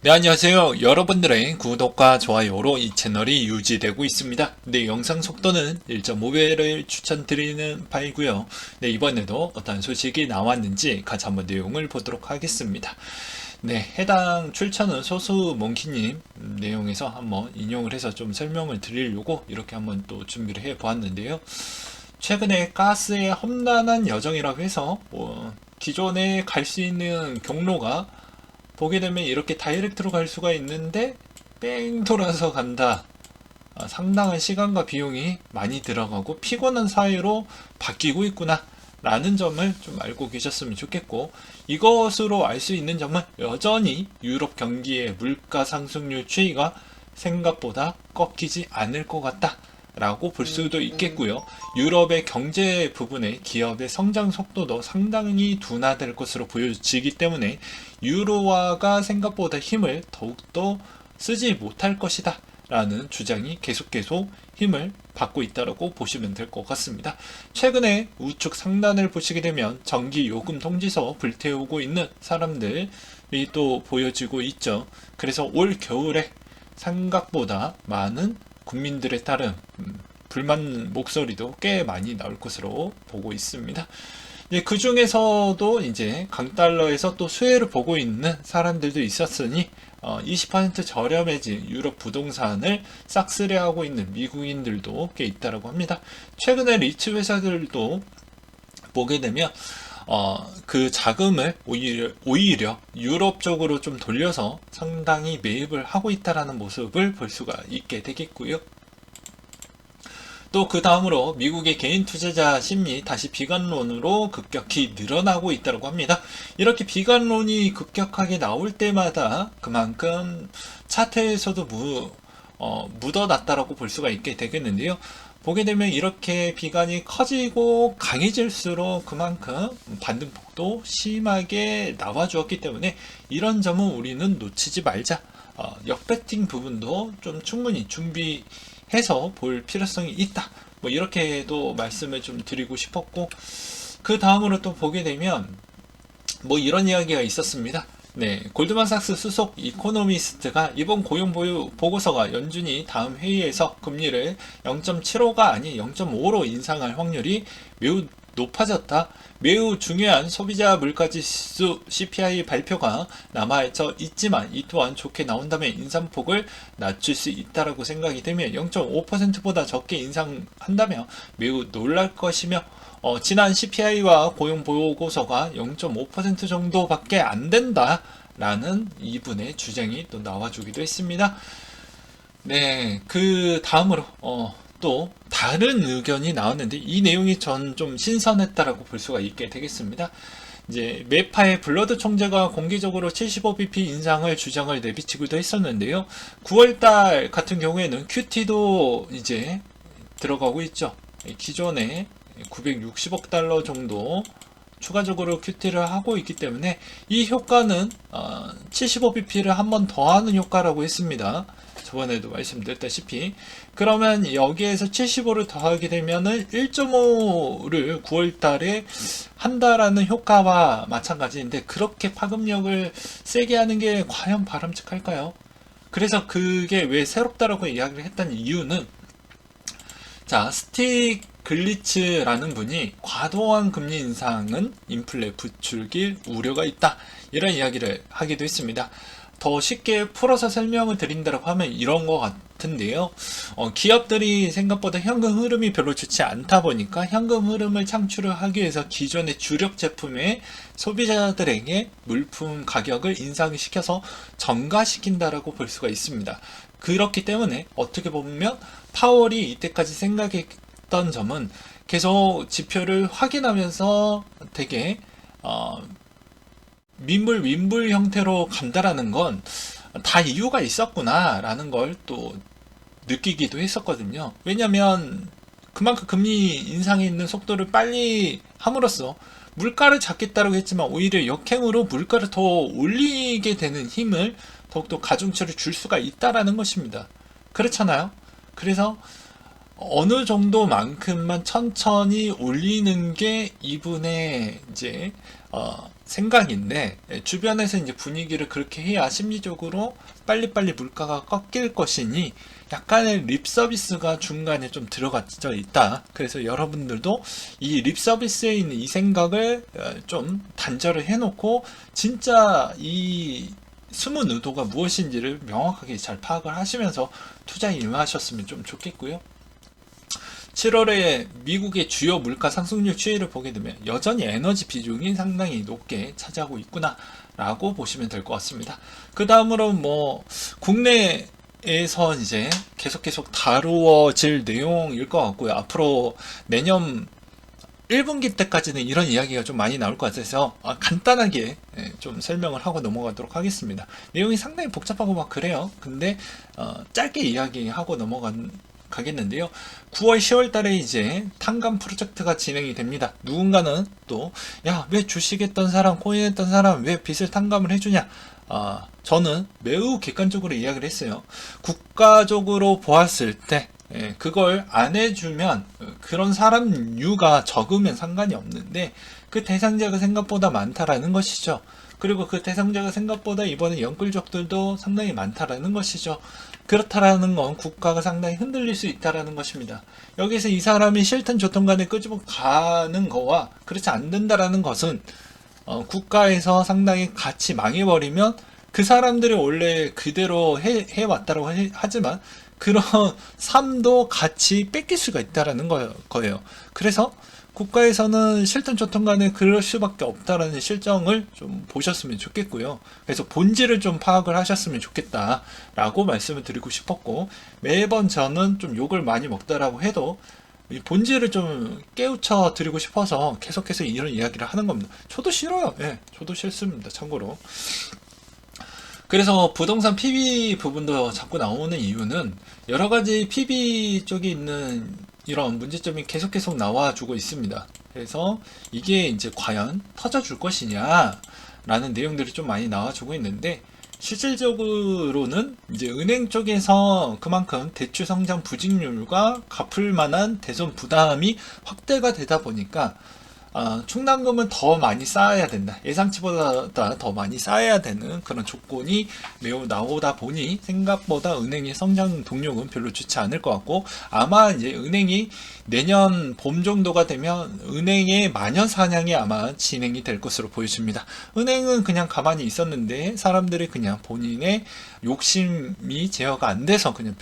네, 안녕하세요. 여러분들의 구독과 좋아요로 이 채널이 유지되고 있습니다. 네, 영상 속도는 1.5배를 추천드리는 바이고요. 네, 이번에도 어떤 소식이 나왔는지 같이 한번 내용을 보도록 하겠습니다. 네, 해당 출처는 소수몽키님 내용에서 한번 인용을 해서 좀 설명을 드리려고 이렇게 한번 또 준비를 해 보았는데요. 최근에 가스의 험난한 여정이라고 해서 기존에 갈 수 있는 경로가 보게 되면 이렇게 다이렉트로 갈 수가 있는데 뺑 돌아서 간다. 상당한 시간과 비용이 많이 들어가고 피곤한 사회로 바뀌고 있구나 라는 점을 좀 알고 계셨으면 좋겠고, 이것으로 알 수 있는 점은 여전히 유럽 경기의 물가 상승률 추이가 생각보다 꺾이지 않을 것 같다 라고 볼 수도 있겠고요. 유럽의 경제 부분의 기업의 성장 속도도 상당히 둔화될 것으로 보여지기 때문에 유로화가 생각보다 힘을 더욱더 쓰지 못할 것이다 라는 주장이 계속 힘을 받고 있다고 보시면 될 것 같습니다. 최근에 우측 상단을 보시게 되면 전기 요금 통지서 불태우고 있는 사람들이 또 보여지고 있죠. 그래서 올 겨울에 생각보다 많은 국민들에 따른 불만 목소리도 꽤 많이 나올 것으로 보고 있습니다. 그 중에서도 이제 강달러에서 또 수혜를 보고 있는 사람들도 있었으니 20% 저렴해진 유럽 부동산을 싹쓸이하고 있는 미국인들도 꽤 있다고 합니다. 최근에 리츠 회사들도 보게 되면 그 자금을 오히려 유럽 쪽으로 좀 돌려서 상당히 매입을 하고 있다는 모습을 볼 수가 있게 되겠고요. 또 그 다음으로 미국의 개인 투자자 심리 다시 비관론으로 급격히 늘어나고 있다고 합니다. 이렇게 비관론이 급격하게 나올 때마다 그만큼 차트에서도 묻어났다라고 볼 수가 있게 되겠는데요. 보게 되면 이렇게 비관이 커지고 강해질수록 그만큼 반등폭도 심하게 나와주었기 때문에 이런 점은 우리는 놓치지 말자. 역배팅 부분도 좀 충분히 준비해서 볼 필요성이 있다. 뭐 이렇게도 말씀을 좀 드리고 싶었고, 그 다음으로 또 보게 되면 뭐 이런 이야기가 있었습니다. 네, 골드만삭스 수석 이코노미스트가 이번 고용 보고서가 연준이 다음 회의에서 금리를 0.75가 아닌 0.5로 인상할 확률이 매우 높아졌다. 매우 중요한 소비자 물가지수 CPI 발표가 남아있어 있지만 이 또한 좋게 나온다면 인상폭을 낮출 수 있다라고 생각이 되며 0.5%보다 적게 인상한다면 매우 놀랄 것이며 지난 CPI와 고용 보고서가 0.5% 정도밖에 안 된다라는 이분의 주장이 또 나와주기도 했습니다. 네, 그 다음으로 또 다른 의견이 나왔는데 이 내용이 전 좀 신선했다라고 볼 수가 있게 되겠습니다. 이제 메파의 블러드 총재가 공개적으로 75bp 인상을 주장을 내비치기도 했었는데요. 9월달 같은 경우에는 QT도 이제 들어가고 있죠. 기존에 960억 달러 정도 추가적으로 QT를 하고 있기 때문에 이 효과는 75bp를 한 번 더 하는 효과라고 했습니다. 저번에도 말씀드렸다시피 그러면 여기에서 75를 더하게 되면은 1.5를 9월달에 한다라는 효과와 마찬가지인데 그렇게 파급력을 세게 하는 게 과연 바람직할까요? 그래서 그게 왜 새롭다라고 이야기를 했다는 이유는, 자, 스틱 글리츠라는 분이 과도한 금리 인상은 인플레 부추길 우려가 있다, 이런 이야기를 하기도 했습니다. 더 쉽게 풀어서 설명을 드린다고 하면 이런 것 같은데요. 기업들이 생각보다 현금 흐름이 별로 좋지 않다 보니까 현금 흐름을 창출을 하기 위해서 기존의 주력 제품의 소비자들에게 물품 가격을 인상시켜서 전가시킨다라고 볼 수가 있습니다. 그렇기 때문에 어떻게 보면 파월이 이때까지 생각했던 점은 계속 지표를 확인하면서 되게 민불 형태로 간다라는 건 다 이유가 있었구나 라는 걸 또 느끼기도 했었거든요. 왜냐면 그만큼 금리 인상에 있는 속도를 빨리 함으로써 물가를 잡겠다고 했지만 오히려 역행으로 물가를 더 올리게 되는 힘을 더욱더 가중처를 줄 수가 있다라는 것입니다. 그렇잖아요. 그래서 어느 정도만큼만 천천히 올리는 게 이분의 이제 생각인데, 주변에서 이제 분위기를 그렇게 해야 심리적으로 빨리빨리 물가가 꺾일 것이니 약간의 립 서비스가 중간에 좀 들어가져 있다. 그래서 여러분들도 이 립 서비스에 있는 이 생각을 좀 단절을 해놓고 진짜 이 숨은 의도가 무엇인지를 명확하게 잘 파악을 하시면서 투자에 임하셨으면 좀 좋겠고요. 7월에 미국의 주요 물가 상승률 추이를 보게 되면 여전히 에너지 비중이 상당히 높게 차지하고 있구나 라고 보시면 될 것 같습니다. 그 다음으로 뭐 국내에서 이제 계속 다루어질 내용일 것 같고요. 앞으로 내년 1분기 때까지는 이런 이야기가 좀 많이 나올 것 같아서 간단하게 좀 설명을 하고 넘어가도록 하겠습니다. 내용이 상당히 복잡하고 막 그래요. 근데 짧게 이야기하고 가겠는데요. 9월, 10월 달에 이제 탄감 프로젝트가 진행이 됩니다. 누군가는 또, 야, 왜 주식했던 사람, 코인했던 사람, 왜 빚을 탕감을 해주냐? 저는 매우 객관적으로 이야기를 했어요. 국가적으로 보았을 때, 그걸 안 해주면, 그런 사람류가 적으면 상관이 없는데, 그 대상자가 생각보다 많다라는 것이죠. 그리고 그 대상자가 생각보다 이번에 연끌족들도 상당히 많다라는 것이죠. 그렇다라는 건 국가가 상당히 흔들릴 수 있다라는 것입니다. 여기서 이 사람이 싫든 좋든 간에 끄집어 가는 거와 그렇지 않는다라는 것은 국가에서 상당히 같이 망해버리면 그 사람들이 원래 그대로 해왔다고 하지만 그런 삶도 같이 뺏길 수가 있다라는 거예요. 그래서 국가에서는 싫든 좋든 간에 그럴 수밖에 없다라는 실정을 좀 보셨으면 좋겠고요. 그래서 본질을 좀 파악을 하셨으면 좋겠다라고 말씀을 드리고 싶었고, 매번 저는 좀 욕을 많이 먹다라고 해도 이 본질을 좀 깨우쳐 드리고 싶어서 계속해서 이런 이야기를 하는 겁니다. 저도 싫어요. 저도 싫습니다. 참고로. 그래서 부동산 PB 부분도 자꾸 나오는 이유는 여러 가지 PB 쪽에 있는 이런 문제점이 계속 나와주고 있습니다. 그래서 이게 이제 과연 터져줄 것이냐 라는 내용들이 좀 많이 나와주고 있는데, 실질적으로는 이제 은행 쪽에서 그만큼 대출 성장 부직률과 갚을 만한 대손 부담이 확대가 되다 보니까 충당금은 더 많이 쌓아야 된다. 예상치보다 더 많이 쌓아야 되는 그런 조건이 매우 나오다 보니 생각보다 은행의 성장 동력은 별로 좋지 않을 것 같고, 아마 이제 은행이 내년 봄 정도가 되면 은행의 만년 사냥이 아마 진행이 될 것으로 보여집니다. 은행은 그냥 가만히 있었는데 사람들이 그냥 본인의 욕심이 제어가 안 돼서 그냥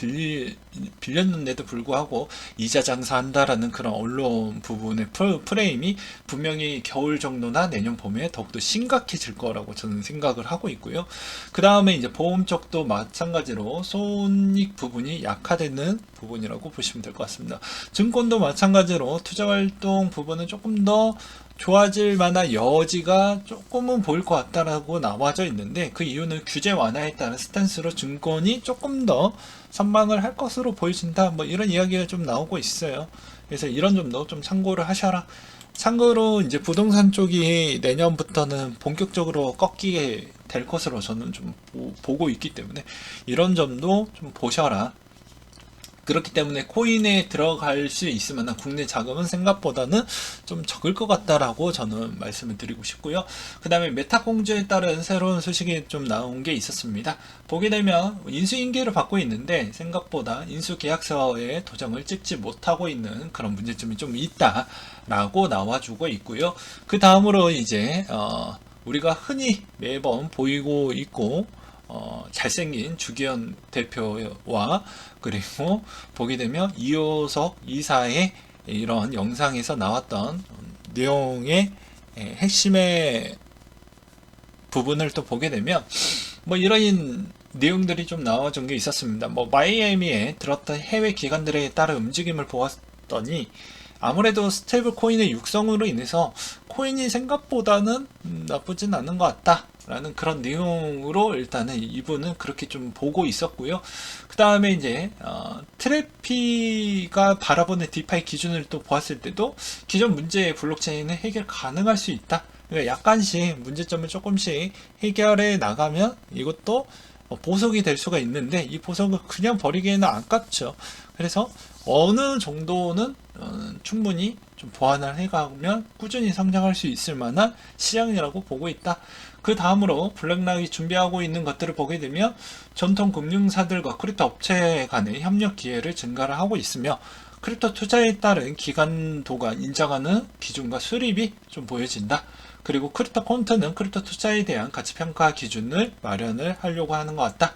빌렸는데도 불구하고 이자 장사한다라는 그런 언론 부분의 프레임이 분명히 겨울 정도나 내년 봄에 더욱더 심각해질 거라고 저는 생각을 하고 있고요. 그 다음에 이제 보험 쪽도 마찬가지로 손익 부분이 약화되는 부분이라고 보시면 될 것 같습니다. 증권도 마찬가지로 투자활동 부분은 조금 더 좋아질 만한 여지가 조금은 보일 것 같다라고 나와져 있는데, 그 이유는 규제 완화에 따른 스탠스로 증권이 조금 더 선방을 할 것으로 보여진다, 뭐 이런 이야기가 좀 나오고 있어요. 그래서 이런 점도 좀 참고를 하셔라. 참고로 이제 부동산 쪽이 내년부터는 본격적으로 꺾이게 될 것으로 저는 좀 보고 있기 때문에 이런 점도 좀 보셔라. 그렇기 때문에 코인에 들어갈 수 있을 만한 국내 자금은 생각보다는 좀 적을 것 같다라고 저는 말씀을 드리고 싶고요. 그 다음에 메타 공주에 따른 새로운 소식이 좀 나온 게 있었습니다. 보게 되면 인수인계를 받고 있는데 생각보다 인수계약서에 도장을 찍지 못하고 있는 그런 문제점이 좀 있다라고 나와주고 있고요. 그 다음으로 이제 우리가 흔히 매번 보이고 있고 잘생긴 주기현 대표와 그리고 보게 되면 이호석 이사의 이런 영상에서 나왔던 내용의 핵심의 부분을 또 보게 되면 뭐 이런 내용들이 좀 나와준 게 있었습니다. 뭐 마이애미에 들었던 해외 기관들에 따른 움직임을 보았더니 아무래도 스테이블 코인의 육성으로 인해서 코인이 생각보다는 나쁘진 않은 것 같다 라는 그런 내용으로 일단은 이분은 그렇게 좀 보고 있었고요. 그 다음에 이제 트래피가 바라보는 디파이 기준을 또 보았을 때도 기존 문제의 블록체인은 해결 가능할 수 있다. 그러니까 약간씩 문제점을 조금씩 해결해 나가면 이것도 보석이 될 수가 있는데, 이 보석을 그냥 버리기에는 아깝죠. 그래서 어느 정도는 충분히 좀 보완을 해가면 꾸준히 성장할 수 있을 만한 시장이라고 보고 있다. 그 다음으로 블랙락이 준비하고 있는 것들을 보게 되면 전통 금융사들과 크립토 업체 간의 협력 기회를 증가를 하고 있으며 크립토 투자에 따른 기간도가 인정하는 기준과 수립이 좀 보여진다. 그리고 크립토 콘트는 크립토 투자에 대한 가치평가 기준을 마련을 하려고 하는 것 같다.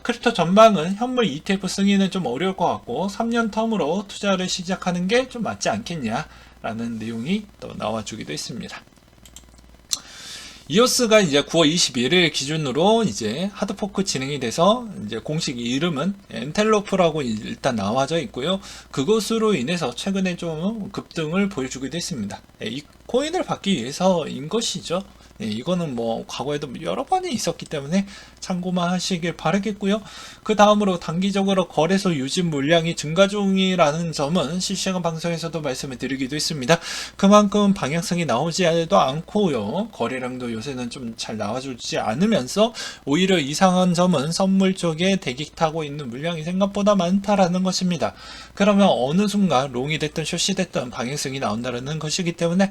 크립토 전망은 현물 ETF 승인은 좀 어려울 것 같고 3년 텀으로 투자를 시작하는 게 좀 맞지 않겠냐라는 내용이 또 나와주기도 했습니다. 이오스가 이제 9월 21일 기준으로 이제 하드포크 진행이 돼서 이제 공식 이름은 엔텔로프라고 일단 나와져 있고요. 그것으로 인해서 최근에 좀 급등을 보여주기도 했습니다. 이 코인을 받기 위해서인 것이죠. 이거는 뭐 과거에도 여러 번이 있었기 때문에 참고만 하시길 바라겠고요. 그 다음으로 단기적으로 거래소 유지 물량이 증가 중이라는 점은 실시간 방송에서도 말씀을 드리기도 했습니다. 그만큼 방향성이 나오지도 않고요. 거래량도 요새는 좀 잘 나와주지 않으면서 오히려 이상한 점은 선물 쪽에 대기 타고 있는 물량이 생각보다 많다라는 것입니다. 그러면 어느 순간 롱이 됐든 숏이 됐든 방향성이 나온다는 것이기 때문에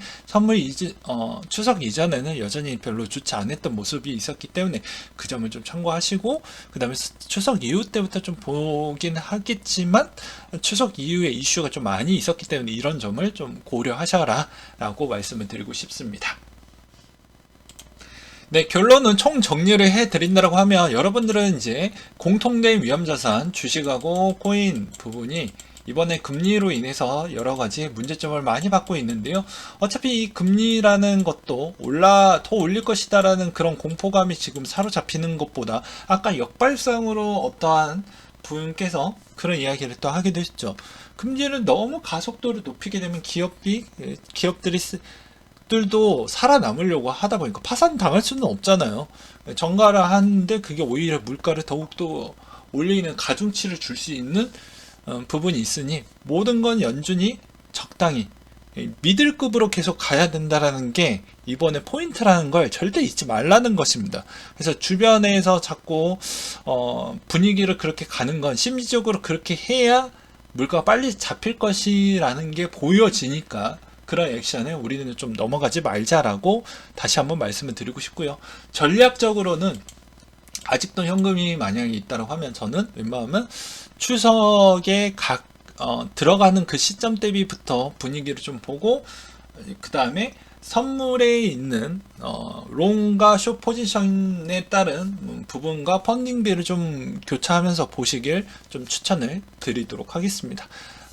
추석 이전에는 여전히 별로 좋지 않았던 모습이 있었기 때문에 그 점을 좀 참고하시고, 그 다음에 추석 이후 때부터 좀 보긴 하겠지만 추석 이후에 이슈가 좀 많이 있었기 때문에 이런 점을 좀 고려하셔라 라고 말씀을 드리고 싶습니다. 네, 결론은 총 정리를 해드린다고 하면 여러분들은 이제 공통된 위험자산, 주식하고 코인 부분이 이번에 금리로 인해서 여러 가지 문제점을 많이 받고 있는데요. 어차피 이 금리라는 것도 더 올릴 것이다 라는 그런 공포감이 지금 사로잡히는 것보다 아까 역발상으로 어떠한 분께서 그런 이야기를 또 하기도 했죠. 금리를 너무 가속도를 높이게 되면 기업들도 살아남으려고 하다 보니까 파산 당할 수는 없잖아요. 정가를 하는데 그게 오히려 물가를 더욱더 올리는 가중치를 줄 수 있는 부분이 있으니 모든 건 연준이 적당히 미들급으로 계속 가야 된다라는 게 이번에 포인트라는 걸 절대 잊지 말라는 것입니다. 그래서 주변에서 자꾸 분위기를 그렇게 가는 건 심리적으로 그렇게 해야 물가가 빨리 잡힐 것이라는 게 보여지니까 그런 액션에 우리는 좀 넘어가지 말자라고 다시 한번 말씀을 드리고 싶고요. 전략적으로는 아직도 현금이 만약에 있다고 하면 저는 웬만하면 추석에 들어가는 그 시점 대비부터 분위기를 좀 보고 그 다음에 선물에 있는 롱과 숏 포지션에 따른 부분과 펀딩비를 좀 교차하면서 보시길 좀 추천을 드리도록 하겠습니다.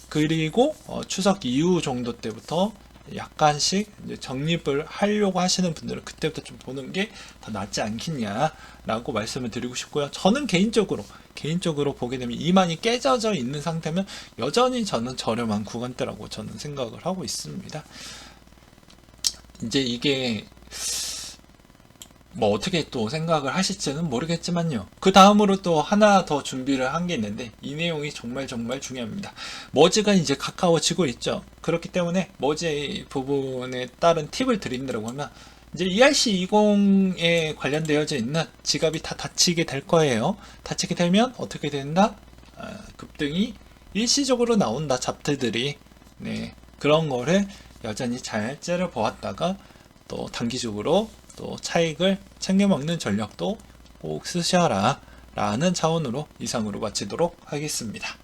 그리고 추석 이후 정도 때부터 약간씩 이제 적립을 하려고 하시는 분들은 그때부터 좀 보는 게 더 낫지 않겠냐라고 말씀을 드리고 싶고요. 저는 개인적으로 보게 되면 이만이 깨져져 있는 상태면 여전히 저는 저렴한 구간대라고 저는 생각을 하고 있습니다. 이제 이게 뭐 어떻게 또 생각을 하실지는 모르겠지만요. 그 다음으로 또 하나 더 준비를 한 게 있는데 이 내용이 정말 중요합니다. 머지가 이제 가까워지고 있죠. 그렇기 때문에 머지 부분에 따른 팁을 드린다고 하면 이제 ERC20에 관련되어져 있는 지갑이 다 닫히게 될 거예요. 닫히게 되면 어떻게 된다? 급등이 일시적으로 나온다. 잡트들이 그런 거를 여전히 잘 째려보았다가 또 단기적으로 또 차익을 챙겨 먹는 전략도 꼭 쓰셔라 라는 차원으로 이상으로 마치도록 하겠습니다.